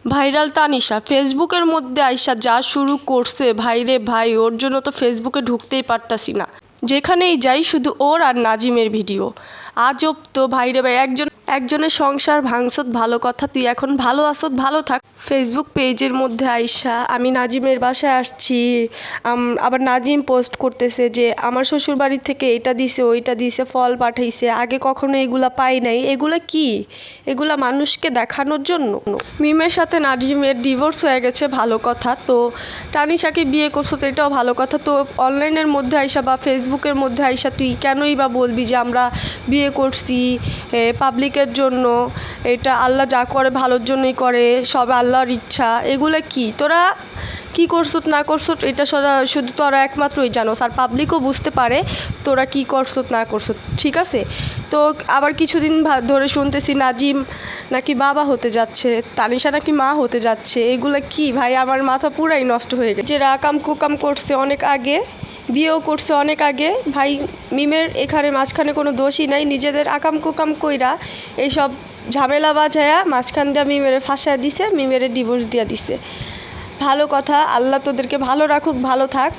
Viral Tanisha ফেসবুকের মধ্যে আইসা যা শুরু করছে, ভাইরে ভাই, ওর জন্য তো ফেসবুকে ঢুকতেই পারতাছি না। যেখানেই যাই শুধু ওর আর নাজিমের ভিডিও। আজব তো ভাইরে ভাই, একজনের সংসার ভাঙছত ভালো কথা, তুই এখন ভালো আসত, ভালো থাক। ফেসবুক পেজের মধ্যে আইসা আমি নাজিমের বাসায় আসছি, আবার নাজিম পোস্ট করতেছে যে আমার শ্বশুর বাড়ি থেকে এটা দিছে ওইটা দিছে, ফল পাঠাইছে, আগে কখনো এগুলা পাই নাই। এগুলা কি? এগুলা মানুষকে দেখানোর জন্য? মিমের সাথে নাজিমের ডিভোর্স হয়ে গেছে, ভালো কথা। তো তানিশাকে বিয়ে করছো তো এটাও ভালো কথা। তো অনলাইনের মধ্যে আইসা বা ফেসবুকের মধ্যে আইসা তুই কেনই বা বলবি যে আমরা বিয়ে করছি পাবলিকের জন্য, এটা আল্লাহ যা করে ভালোর জন্যই করে, সব আল্লাহর ইচ্ছা। এগুলো কি তোরা কি করছত না করছত এটা শুধু তোরা একমাত্রই জানোস, আর পাবলিকও বুঝতে পারে তোরা কি করছত না করছত, ঠিক আছে? তো আবার কিছুদিন ধরে শুনতেছি নাজিম নাকি বাবা হতে যাচ্ছে, তানিশা নাকি মা হতে যাচ্ছে। এগুলো কি ভাই? আমার মাথা পুরাই নষ্ট হয়ে গেছে। যে আকাম কুকাম করছে অনেক আগে, বিয়েও করছে অনেক আগে, ভাই মিমের এখানে মাঝখানে কোনো দোষই নাই। নিজেদের আকাম কুকাম কইরা এইসব ঝামেলা বাজায়া মাঝখান দিয়া মিমেরে ফাঁসায় দিছে, মিমেরে ডিভোর্স দিয়া দিছে। ভালো কথা, আল্লাহ তোদেরকে ভালো রাখুক, ভালো থাক।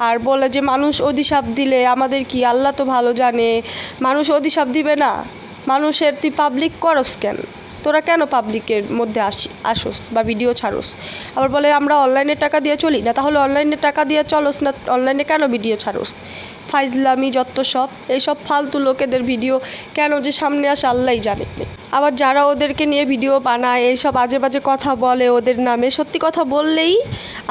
আর বলে যে মানুষ অভিশাপ দিলে আমাদের কি, আল্লাহ তো ভালো জানে মানুষ অভিশাপ দিবে না। মানুষের তুই পাবলিক করস কেন? তোরা কেন পাবলিকের মধ্যে আসোস বা ভিডিও ছাড়োস? আবার বলে আমরা অনলাইনে টাকা দিয়ে চলি না, তাহলে অনলাইনে টাকা দিয়ে চলোস না, অনলাইনে কেন ভিডিও ছাড়োস? ফাইজলামি যত সব, এইসব ফালতু লোকেদের ভিডিও কেন যে সামনে আসে আল্লাহই জানে। আবার যারা ওদেরকে নিয়ে ভিডিও বানায়, এইসব আজে বাজে কথা বলে ওদের নামে, সত্যি কথা বললেই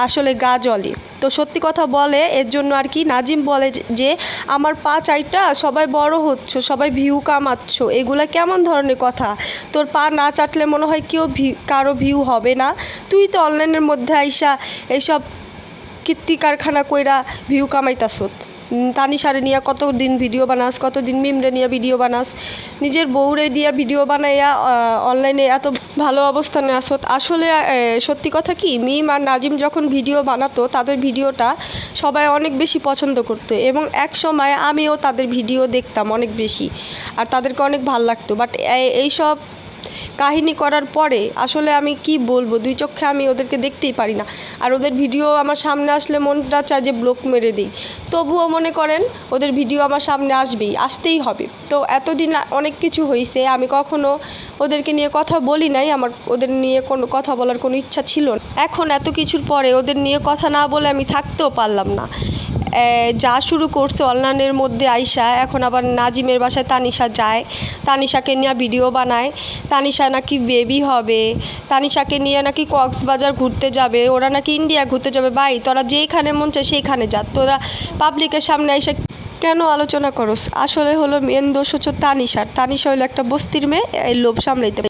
আসলে গা জ্বলে। তো সত্যি কথা বলে এর জন্য আর কি নাজিম বলে যে আমার পা চাইটা সবাই বড় হচ্ছ, সবাই ভিউ কামাচ্ছ, এগুলা কেমন ধরনের কথা? তোর পা না চাটলে মনে হয় কারো ভিউ হবে না? তুই তো অনলাইনের মধ্যে আইসা এইসব কীর্তি কারখানা কইরা ভিউ কামাইতাছত। তানিশারে নিয়ে কতদিন ভিডিও বানাস, কতদিন মিমরে নিয়ে ভিডিও বানাস, নিজের বউরে দিয়ে ভিডিও বানাইয়া অনলাইনে এত ভালো অবস্থানে আসত। আসলে সত্যি কথা কি, মিম আর নাজিম যখন ভিডিও বানাতো তাদের ভিডিওটা সবাই অনেক বেশি পছন্দ করতো, এবং এক সময় আমিও তাদের ভিডিও দেখতাম অনেক বেশি, আর তাদেরকে অনেক ভাল লাগতো। বাট এইসব কাহিনী করার পরে আসলে আমি কি বলবো, দুই চোখে আমি ওদেরকে দেখতেই পারি না। আর ওদের ভিডিও আমার সামনে আসলে মনটা চায় যে ব্লক মেরে দিই। তবুও মনে করেন ওদের ভিডিও আমার সামনে আসতেই হবে। তো এতদিন অনেক কিছু হয়েছে, আমি কখনো ওদেরকে নিয়ে কথা বলি নাই, আমার ওদের নিয়ে কোনো কথা বলার কোনো ইচ্ছা ছিল না। এখন এত কিছুর পরে ওদের নিয়ে কথা না বলে আমি থাকতেও পারলাম না। যা শুরু করছে অনলাইনের মধ্যে আইসা, এখন আবার নাজিমের বাসায় তানিশা যায়, তানিশাকে নিয়ে ভিডিও বানায়, তানিশা নাকি বেবি হবে, তানিশাকে নিয়ে নাকি কক্সবাজার ঘুরতে যাবে, ওরা নাকি ইন্ডিয়া ঘুরতে যাবে। ভাই তোরা যেইখানে মন চায় সেইখানে যা, তোরা পাবলিকের সামনে আইসা কেন আলোচনা করস? আসলে হলো মেন দোষ হচ্ছে তানিশা হলো একটা বস্তির মেয়ে, এই লোভ সামলাইতে